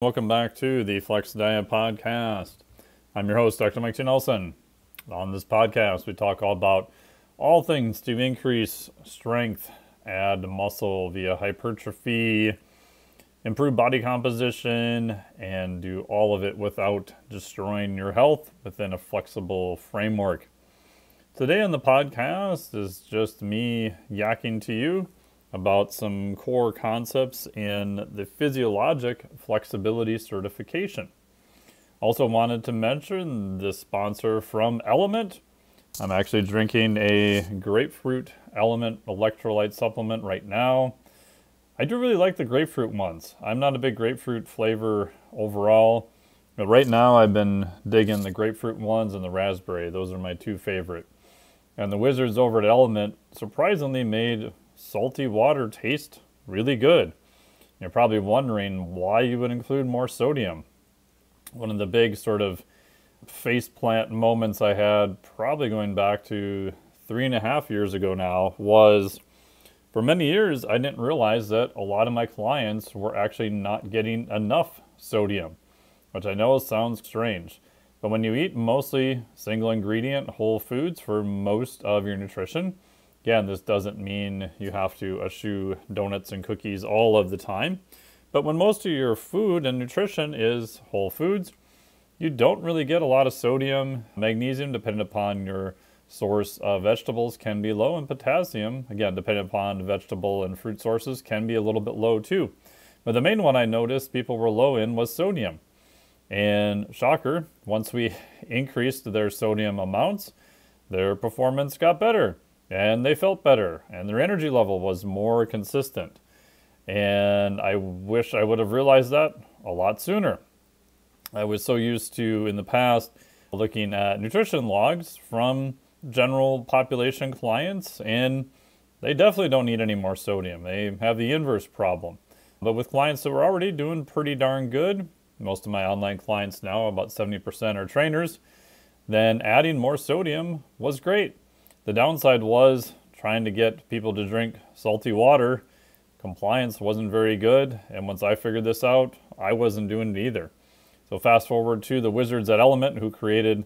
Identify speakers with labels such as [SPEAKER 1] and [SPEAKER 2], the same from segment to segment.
[SPEAKER 1] Welcome back to the Flex Diet Podcast. I'm your host, Dr. Mike T. Nelson. On this podcast, we talk all about all things to increase strength, add muscle via hypertrophy, improve body composition, and do all of it without destroying your health within a flexible framework. Today on the podcast is just me yakking to you about some core concepts in the Physiologic Flexibility Certification. Also wanted to mention the sponsor from Element. I'm actually drinking a grapefruit Element electrolyte supplement right now. I do really like the grapefruit ones. I'm not a big grapefruit flavor overall, but right now I've been digging the grapefruit ones and the raspberry. Those are my two favorite. And the wizards over at Element surprisingly made salty water taste really good. You're probably wondering why you would include more sodium. One of the big sort of faceplant moments I had, probably going back to 3.5 years ago now, was for many years I didn't realize that a lot of my clients were actually not getting enough sodium, which I know sounds strange. But when you eat mostly single ingredient whole foods for most of your nutrition, again, this doesn't mean you have to eschew donuts and cookies all of the time. But when most of your food and nutrition is whole foods, you don't really get a lot of sodium. Magnesium, depending upon your source of vegetables, can be low, and potassium, again, depending upon vegetable and fruit sources, can be a little bit low too. But the main one I noticed people were low in was sodium. And shocker, once we increased their sodium amounts, their performance got better. And they felt better, and their energy level was more consistent. And I wish I would have realized that a lot sooner. I was so used to, in the past, looking at nutrition logs from general population clients, and they definitely don't need any more sodium. They have the inverse problem. But with clients that were already doing pretty darn good, most of my online clients now, about 70% are trainers, then adding more sodium was great. The downside was trying to get people to drink salty water. Compliance wasn't very good, and once I figured this out, I wasn't doing it either. So fast forward to the wizards at Element, who created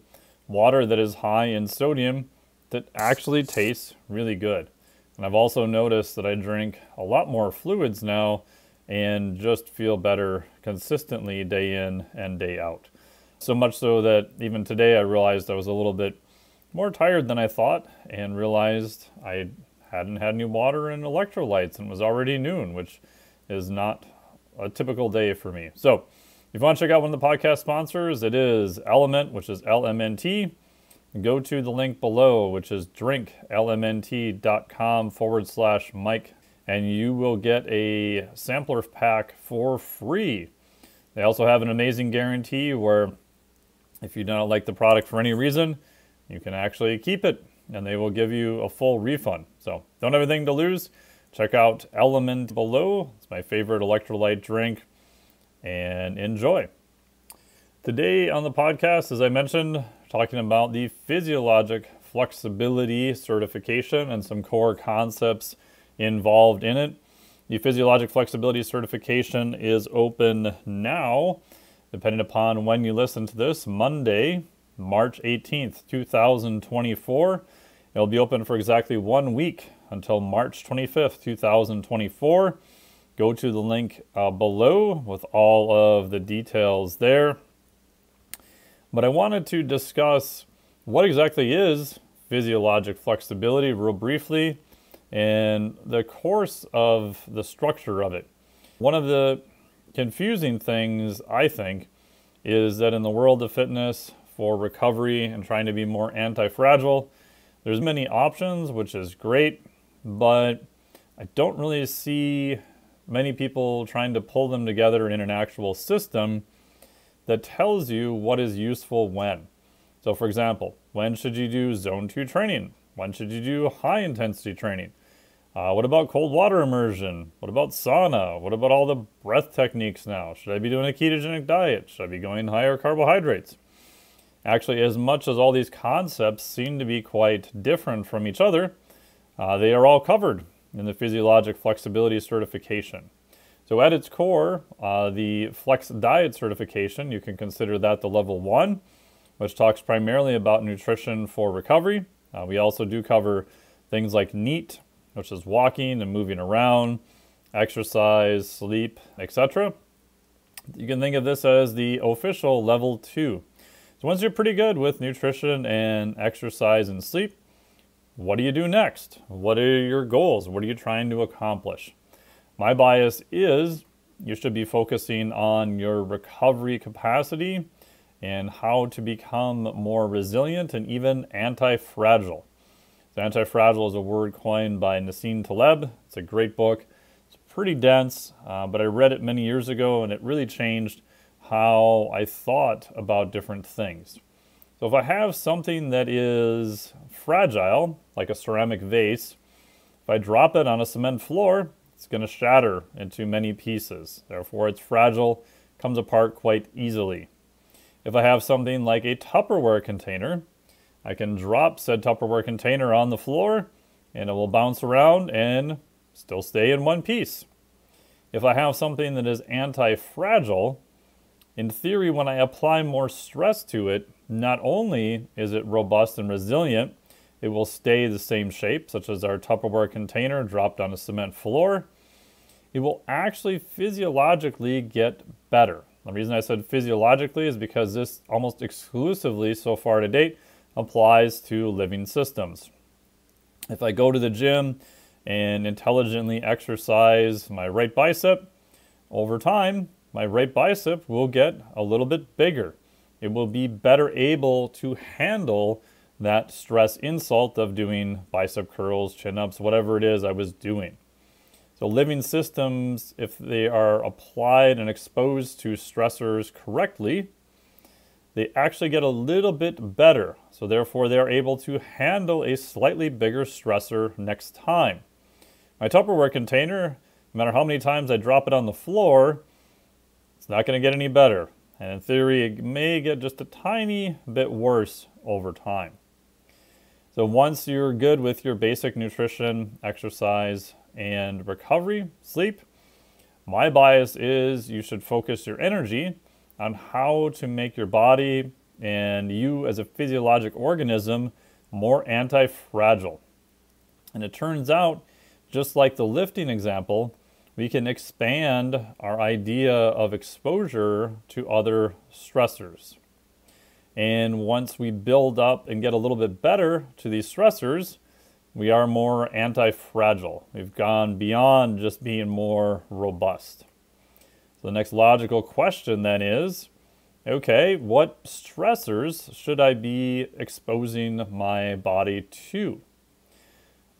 [SPEAKER 1] water that is high in sodium that actually tastes really good. And I've also noticed that I drink a lot more fluids now and just feel better consistently day in and day out. So much so that even today I realized I was a little bit more tired than I thought, and realized I hadn't had any water and electrolytes, and it was already noon, which is not a typical day for me. So if you want to check out one of the podcast sponsors, it is Element, which is LMNT. Go to the link below, which is drinklmnt.com/Mike, and you will get a sampler pack for free. They also have an amazing guarantee where if you don't like the product for any reason, you can actually keep it, and they will give you a full refund. So don't have anything to lose. Check out Element below. It's my favorite electrolyte drink, and enjoy. Today on the podcast, as I mentioned, talking about the Physiologic Flexibility Certification and some core concepts involved in it. The Physiologic Flexibility Certification is open now, depending upon when you listen to this, Monday, March 18th, 2024. It'll be open for exactly 1 week until March 25th, 2024. Go to the link below with all of the details there. But I wanted to discuss what exactly is physiologic flexibility real briefly and the course of the structure of it. One of the confusing things, I think, is that in the world of fitness, for recovery and trying to be more anti-fragile, there's many options, which is great, but I don't really see many people trying to pull them together in an actual system that tells you what is useful when. So for example, when should you do zone 2 training? When should you do high intensity training? What about cold water immersion? What about sauna? What about all the breath techniques now? Should I be doing a ketogenic diet? Should I be going higher carbohydrates? Actually, as much as all these concepts seem to be quite different from each other, they are all covered in the Physiologic Flexibility Certification. So at its core, the Flex Diet certification, you can consider that the level 1, which talks primarily about nutrition for recovery. We also do cover things like NEAT, which is walking and moving around, exercise, sleep, etc. You can think of this as the official level 2. So once you're pretty good with nutrition and exercise and sleep, what do you do next? What are your goals? What are you trying to accomplish? My bias is you should be focusing on your recovery capacity and how to become more resilient and even anti-fragile. So anti-fragile is a word coined by Nassim Taleb. It's a great book. It's pretty dense, but I read it many years ago and it really changed how I thought about different things. So if I have something that is fragile, like a ceramic vase, if I drop it on a cement floor, it's going to shatter into many pieces. Therefore, it's fragile, comes apart quite easily. If I have something like a Tupperware container, I can drop said Tupperware container on the floor and it will bounce around and still stay in one piece. If I have something that is anti-fragile, in theory, when I apply more stress to it, not only is it robust and resilient, it will stay the same shape, such as our Tupperware container dropped on a cement floor. It will actually physiologically get better. The reason I said physiologically is because this almost exclusively, so far to date, applies to living systems. If I go to the gym and intelligently exercise my right bicep, over time, my right bicep will get a little bit bigger. It will be better able to handle that stress insult of doing bicep curls, chin-ups, whatever it is I was doing. So living systems, if they are applied and exposed to stressors correctly, they actually get a little bit better. So therefore, they're able to handle a slightly bigger stressor next time. My Tupperware container, no matter how many times I drop it on the floor, it's not going to get any better. And in theory, it may get just a tiny bit worse over time. So once you're good with your basic nutrition, exercise, and recovery, sleep, my bias is you should focus your energy on how to make your body and you as a physiologic organism more anti-fragile. And it turns out, just like the lifting example, we can expand our idea of exposure to other stressors. And once we build up and get a little bit better to these stressors, we are more anti-fragile. We've gone beyond just being more robust. So the next logical question then is, okay, what stressors should I be exposing my body to?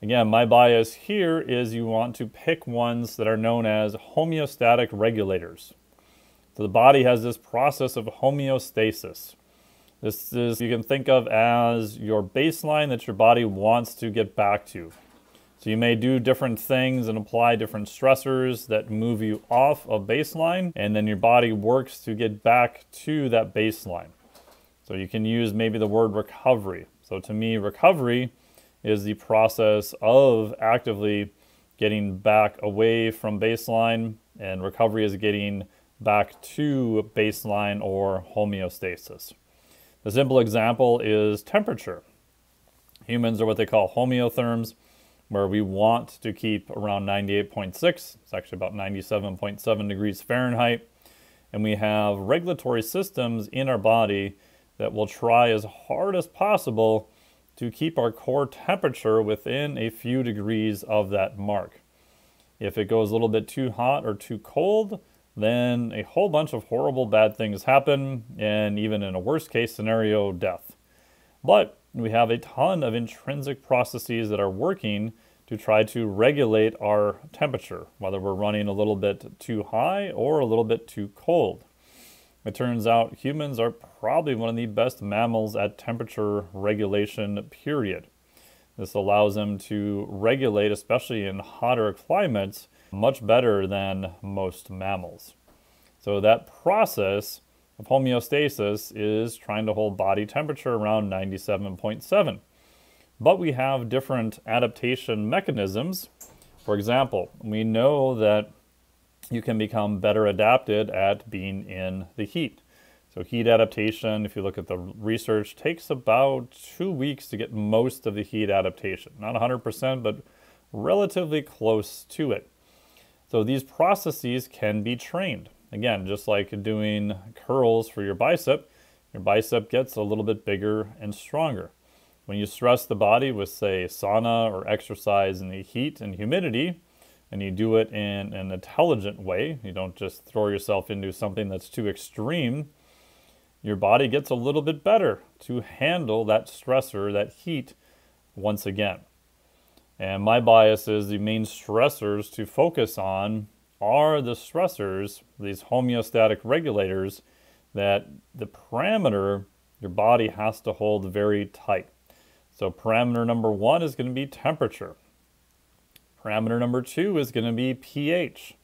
[SPEAKER 1] Again, my bias here is you want to pick ones that are known as homeostatic regulators. So the body has this process of homeostasis. This is, you can think of as your baseline that your body wants to get back to. So you may do different things and apply different stressors that move you off of baseline, and then your body works to get back to that baseline. So you can use maybe the word recovery. So to me, recovery is the process of actively getting back away from baseline, and recovery is getting back to baseline or homeostasis. The simple example is temperature. Humans are what they call homeotherms, where we want to keep around 98.6. It's actually about 97.7 degrees Fahrenheit. And we have regulatory systems in our body that will try as hard as possible to keep our core temperature within a few degrees of that mark. If it goes a little bit too hot or too cold, then a whole bunch of horrible bad things happen, and even in a worst case scenario, death. But we have a ton of intrinsic processes that are working to try to regulate our temperature, whether we're running a little bit too high or a little bit too cold. It turns out humans are probably one of the best mammals at temperature regulation, period. This allows them to regulate, especially in hotter climates, much better than most mammals. So that process of homeostasis is trying to hold body temperature around 97.7. But we have different adaptation mechanisms. For example, we know that you can become better adapted at being in the heat. So heat adaptation, if you look at the research, takes about 2 weeks to get most of the heat adaptation. Not 100%, but relatively close to it. So these processes can be trained. Again, just like doing curls for your bicep gets a little bit bigger and stronger. When you stress the body with, say, sauna or exercise in the heat and humidity, and you do it in an intelligent way, you don't just throw yourself into something that's too extreme, your body gets a little bit better to handle that stressor, that heat, once again. And my bias is the main stressors to focus on are the stressors, these homeostatic regulators, that the parameter your body has to hold very tight. So parameter number 1 is going to be temperature. Parameter number 2 is going to be pH.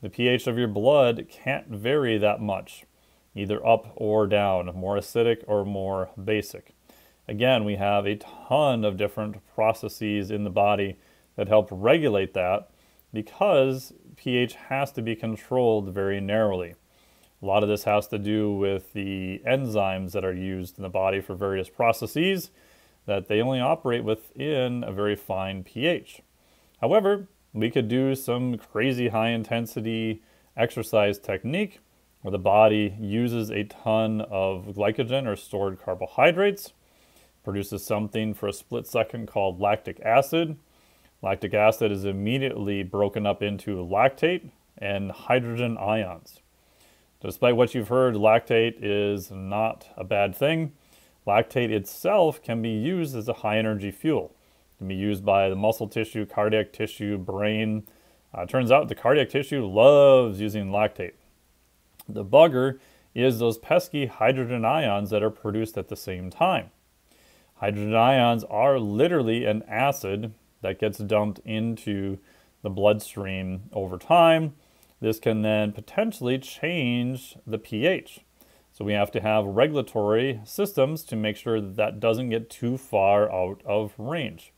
[SPEAKER 1] The pH of your blood can't vary that much, either up or down, more acidic or more basic. Again, we have a ton of different processes in the body that help regulate that because pH has to be controlled very narrowly. A lot of this has to do with the enzymes that are used in the body for various processes, that they only operate within a very fine pH. However, we could do some crazy high intensity exercise technique where the body uses a ton of glycogen or stored carbohydrates, produces something for a split second called lactic acid. Lactic acid is immediately broken up into lactate and hydrogen ions. Despite what you've heard, lactate is not a bad thing. Lactate itself can be used as a high energy fuel. It can be used by the muscle tissue, cardiac tissue, brain. Turns out the cardiac tissue loves using lactate. The bugger is those pesky hydrogen ions that are produced at the same time. Hydrogen ions are literally an acid that gets dumped into the bloodstream over time. This can then potentially change the pH. So we have to have regulatory systems to make sure that that doesn't get too far out of range.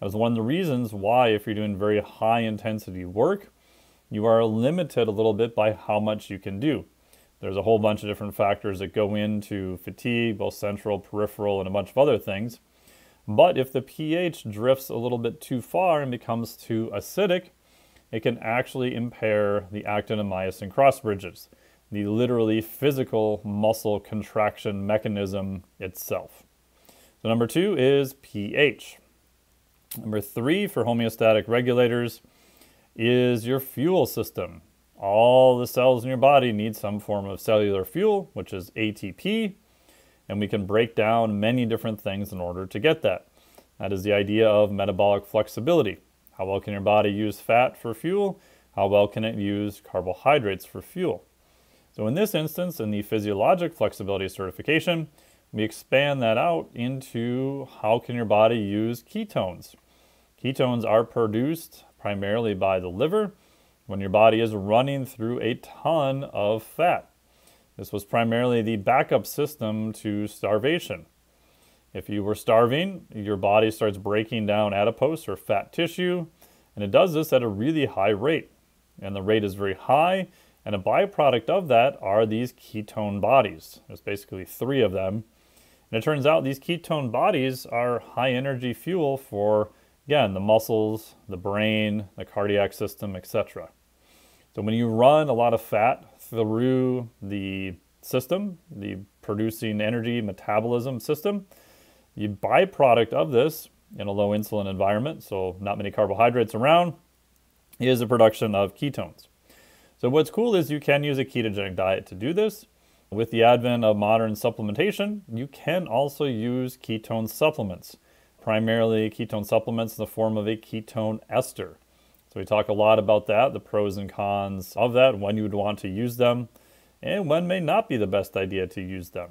[SPEAKER 1] That's one of the reasons why if you're doing very high intensity work, you are limited a little bit by how much you can do. There's a whole bunch of different factors that go into fatigue, both central, peripheral, and a bunch of other things. But if the pH drifts a little bit too far and becomes too acidic, it can actually impair the actin and myosin cross bridges, the literally physical muscle contraction mechanism itself. So number 2 is pH. Number 3 for homeostatic regulators is your fuel system. All the cells in your body need some form of cellular fuel, which is ATP, and we can break down many different things in order to get that. That is the idea of metabolic flexibility. How well can your body use fat for fuel? How well can it use carbohydrates for fuel? So in this instance, in the Physiologic Flexibility Certification, we expand that out into how can your body use ketones. Ketones are produced primarily by the liver when your body is running through a ton of fat. This was primarily the backup system to starvation. If you were starving, your body starts breaking down adipose or fat tissue, and it does this at a really high rate. And the rate is very high, and a byproduct of that are these ketone bodies. There's basically 3 of them. And it turns out these ketone bodies are high energy fuel for, again, the muscles, the brain, the cardiac system, etc. So when you run a lot of fat through the system, the producing energy metabolism system, the byproduct of this in a low insulin environment, so not many carbohydrates around, is the production of ketones. So what's cool is you can use a ketogenic diet to do this. With the advent of modern supplementation, you can also use ketone supplements, primarily ketone supplements in the form of a ketone ester. So we talk a lot about that, the pros and cons of that, when you would want to use them, and when may not be the best idea to use them.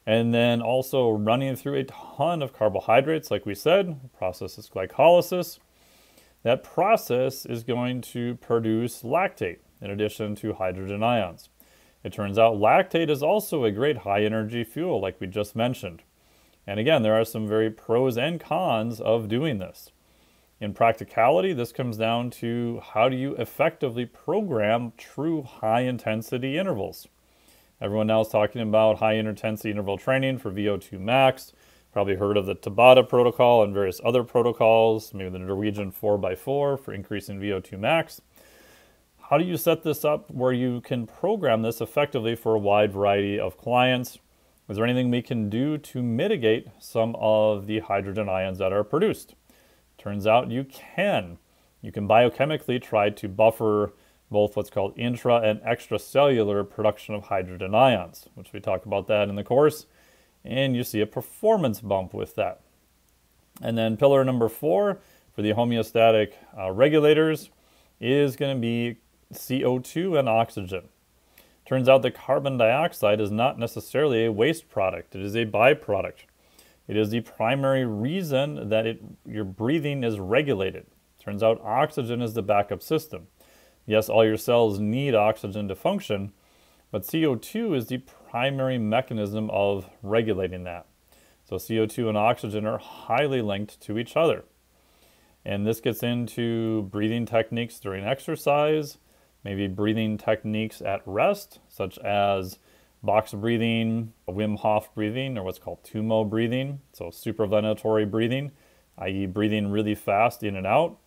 [SPEAKER 1] And then also running through a ton of carbohydrates, like we said, the process is glycolysis. That process is going to produce lactate in addition to hydrogen ions. It turns out lactate is also a great high energy fuel, like we just mentioned. And again, there are some very pros and cons of doing this. In practicality, this comes down to how do you effectively program true high-intensity intervals. Everyone now is talking about high-intensity interval training for VO2 max. Probably heard of the Tabata protocol and various other protocols, maybe the Norwegian 4x4 for increasing VO2 max. How do you set this up where you can program this effectively for a wide variety of clients? Is there anything we can do to mitigate some of the hydrogen ions that are produced? Turns out you can. You can biochemically try to buffer both what's called intra and extracellular production of hydrogen ions, which we talk about that in the course, and you see a performance bump with that. And then pillar number 4 for the homeostatic regulators is going to be CO2 and oxygen. Turns out that carbon dioxide is not necessarily a waste product. It is a byproduct. It is the primary reason that your breathing is regulated. Turns out oxygen is the backup system. Yes, all your cells need oxygen to function, but CO2 is the primary mechanism of regulating that. So CO2 and oxygen are highly linked to each other. And this gets into breathing techniques during exercise, maybe breathing techniques at rest, such as box breathing, Wim Hof breathing, or what's called Tumo breathing, so supraventilatory breathing, i.e. breathing really fast in and out.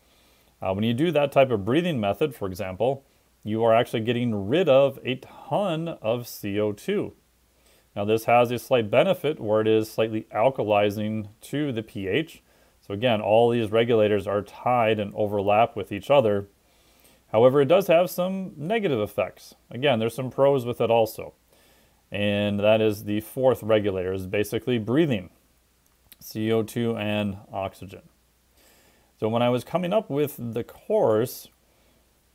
[SPEAKER 1] When you do that type of breathing method, for example, you are actually getting rid of a ton of CO2. Now this has a slight benefit where it is slightly alkalizing to the pH. So again, all these regulators are tied and overlap with each other. However, it does have some negative effects. Again, there's some pros with it also. And that is the 4th regulator, is basically breathing, CO2 and oxygen. So when I was coming up with the course,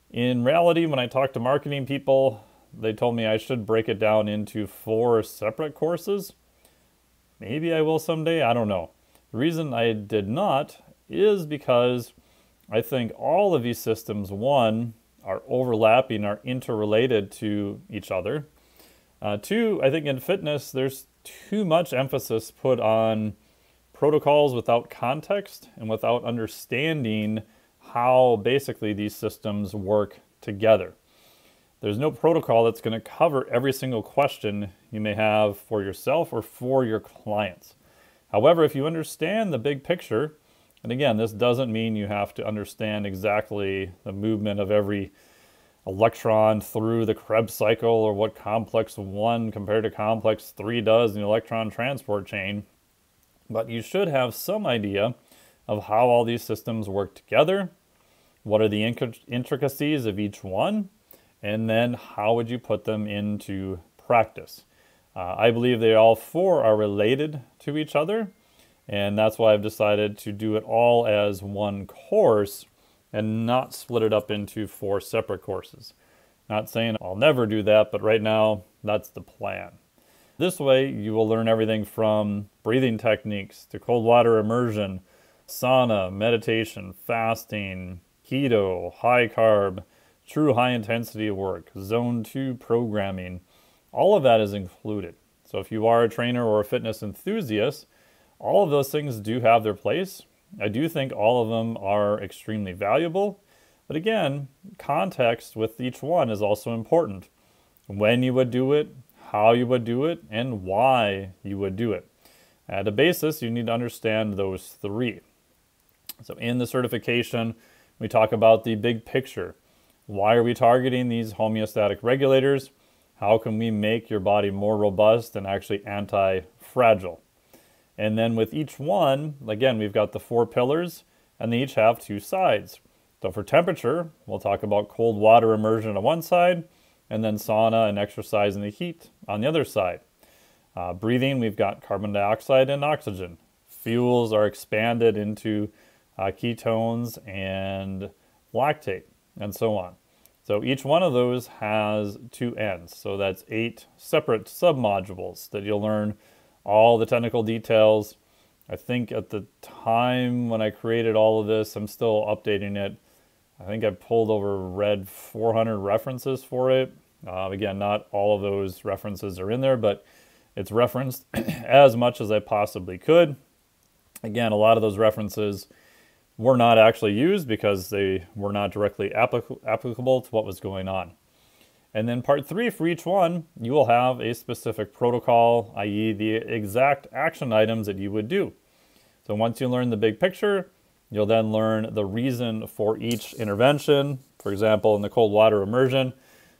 [SPEAKER 1] in reality, when I talked to marketing people, they told me I should break it down into 4 separate courses. Maybe I will someday, I don't know. The reason I did not is because I think all of these systems, 1, are overlapping, are interrelated to each other. 2, I think in fitness, there's too much emphasis put on protocols without context and without understanding how basically these systems work together. There's no protocol that's going to cover every single question you may have for yourself or for your clients. However, if you understand the big picture, and again, this doesn't mean you have to understand exactly the movement of every electron through the Krebs cycle or what complex 1 compared to complex 3 does in the electron transport chain, but you should have some idea of how all these systems work together, what are the intricacies of each one, and then how would you put them into practice. I believe they all 4 are related to each other, and that's why I've decided to do it all as one course and not split it up into 4 separate courses. Not saying I'll never do that, but right now that's the plan. This way you will learn everything from breathing techniques to cold water immersion, sauna, meditation, fasting, keto, high carb, true high intensity work, zone 2 programming. All of that is included. So if you are a trainer or a fitness enthusiast, all of those things do have their place. I do think all of them are extremely valuable. But again, context with each one is also important. When you would do it, how you would do it, and why you would do it. At a basis, you need to understand those 3. So in the certification, we talk about the big picture. Why are we targeting these homeostatic regulators? How can we make your body more robust and actually anti-fragile? And then with each one, again, we've got the 4 pillars, and they each have 2 sides. So for temperature, we'll talk about cold water immersion on one side, and then sauna and exercise in the heat on the other side. Breathing, we've got carbon dioxide and oxygen. Fuels are expanded into ketones and lactate, and so on. So each one of those has 2 ends. So that's 8 separate submodules that you'll learn all the technical details. I think at the time when I created all of this, I'm still updating it. I think I read 400 references for it. Again, not all of those references are in there, but it's referenced as much as I possibly could. Again, a lot of those references were not actually used because they were not directly applicable to what was going on. And then part 3, for each one, you will have a specific protocol, i.e. the exact action items that you would do. So once you learn the big picture, you'll then learn the reason for each intervention. For example, in the cold water immersion,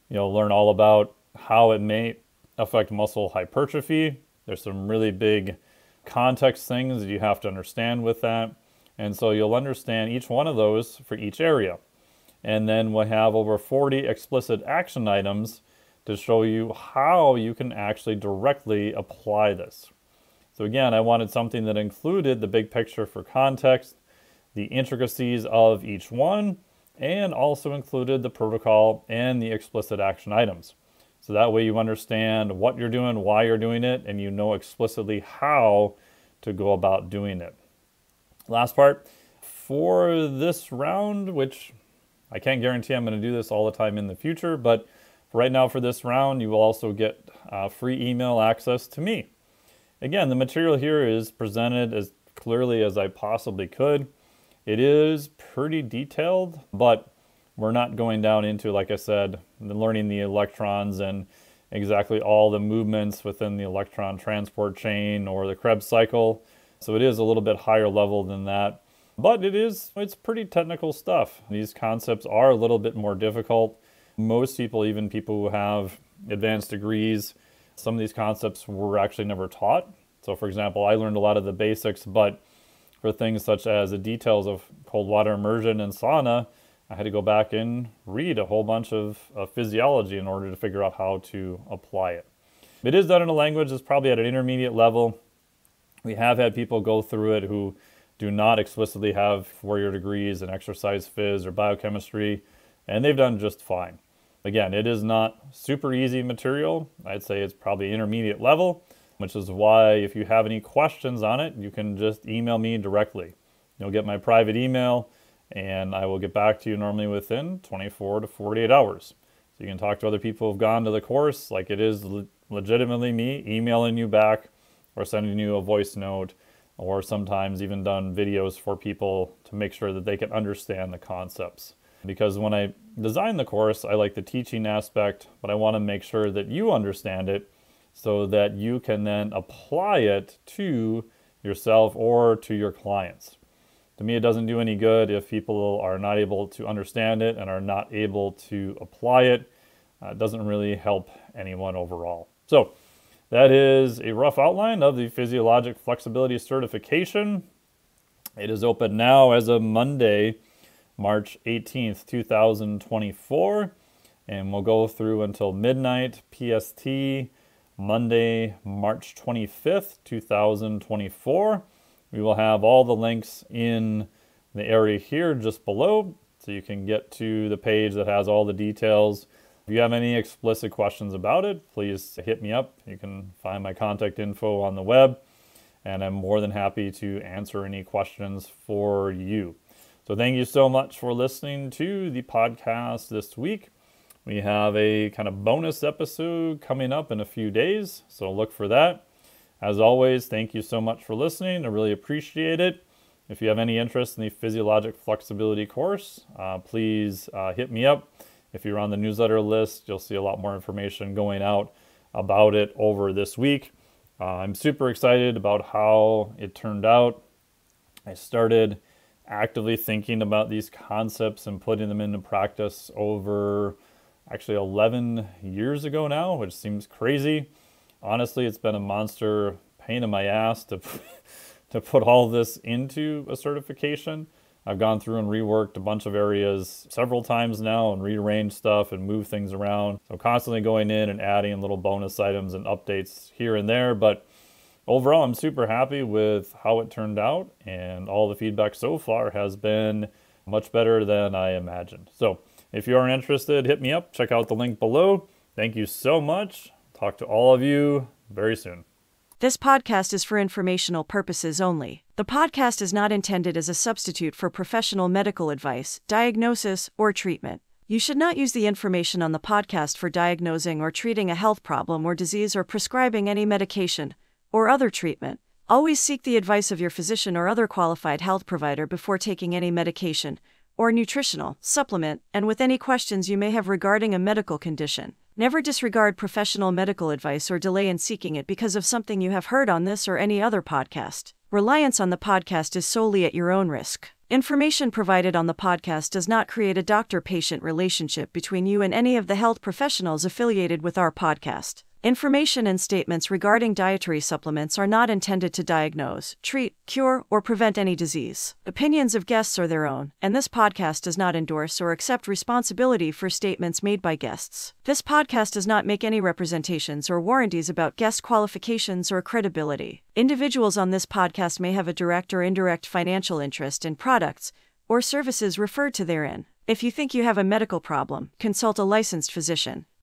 [SPEAKER 1] you'll learn all about how it may affect muscle hypertrophy. There's some really big context things that you have to understand with that. And so you'll understand each one of those for each area. And then we'll have over 40 explicit action items to show you how you can actually directly apply this. So again, I wanted something that included the big picture for context, the intricacies of each one, and also included the protocol and the explicit action items. So that way you understand what you're doing, why you're doing it, and you know explicitly how to go about doing it. Last part, for this round, which I can't guarantee I'm going to do this all the time in the future, but right now for this round, you will also get free email access to me. Again, the material here is presented as clearly as I possibly could. It is pretty detailed, but we're not going down into, like I said, learning the electrons and exactly all the movements within the electron transport chain or the Krebs cycle. So it is a little bit higher level than that, but it's pretty technical stuff. These concepts are a little bit more difficult. Most people, even people who have advanced degrees, some of these concepts were actually never taught. So for example, I learned a lot of the basics, but for things such as the details of cold water immersion and sauna, I had to go back and read a whole bunch of physiology in order to figure out how to apply it. It is done in a language that's probably at an intermediate level. We have had people go through it who do not explicitly have 4-year degrees in exercise phys or biochemistry, and they've done just fine. Again, it is not super easy material. I'd say it's probably intermediate level, which is why if you have any questions on it, you can just email me directly. You'll get my private email, and I will get back to you normally within 24 to 48 hours. So you can talk to other people who've gone to the course, like it is legitimately me emailing you back or sending you a voice note, or sometimes even done videos for people to make sure that they can understand the concepts. Because when I design the course, I like the teaching aspect, but I want to make sure that you understand it so that you can then apply it to yourself or to your clients. To me, it doesn't do any good if people are not able to understand it and are not able to apply it. It doesn't really help anyone overall. So that is a rough outline of the Physiologic Flexibility Certification. It is open now as of Monday, March 18th, 2024, and we'll go through until midnight PST, Monday, March 25th, 2024. We will have all the links in the area here just below, so you can get to the page that has all the details. If you have any explicit questions about it, please hit me up. You can find my contact info on the web, and I'm more than happy to answer any questions for you. So thank you so much for listening to the podcast this week. We have a kind of bonus episode coming up in a few days, so look for that. As always, thank you so much for listening. I really appreciate it. If you have any interest in the Physiologic Flexibility course, please hit me up. If you're on the newsletter list, you'll see a lot more information going out about it over this week. I'm super excited about how it turned out. I started actively thinking about these concepts and putting them into practice over actually 11 years ago now, which seems crazy. Honestly, it's been a monster pain in my ass to put all this into a certification. I've gone through and reworked a bunch of areas several times now and rearranged stuff and moved things around. So constantly going in and adding little bonus items and updates here and there. But overall, I'm super happy with how it turned out, and all the feedback so far has been much better than I imagined. So if you are interested, hit me up. Check out the link below. Thank you so much. Talk to all of you very soon.
[SPEAKER 2] This podcast is for informational purposes only. The podcast is not intended as a substitute for professional medical advice, diagnosis, or treatment. You should not use the information on the podcast for diagnosing or treating a health problem or disease or prescribing any medication or other treatment. Always seek the advice of your physician or other qualified health provider before taking any medication or nutritional supplement, and with any questions you may have regarding a medical condition. Never disregard professional medical advice or delay in seeking it because of something you have heard on this or any other podcast. Reliance on the podcast is solely at your own risk. Information provided on the podcast does not create a doctor-patient relationship between you and any of the health professionals affiliated with our podcast. Information and statements regarding dietary supplements are not intended to diagnose, treat, cure, or prevent any disease. Opinions of guests are their own, and this podcast does not endorse or accept responsibility for statements made by guests. This podcast does not make any representations or warranties about guest qualifications or credibility. Individuals on this podcast may have a direct or indirect financial interest in products or services referred to therein. If you think you have a medical problem, consult a licensed physician.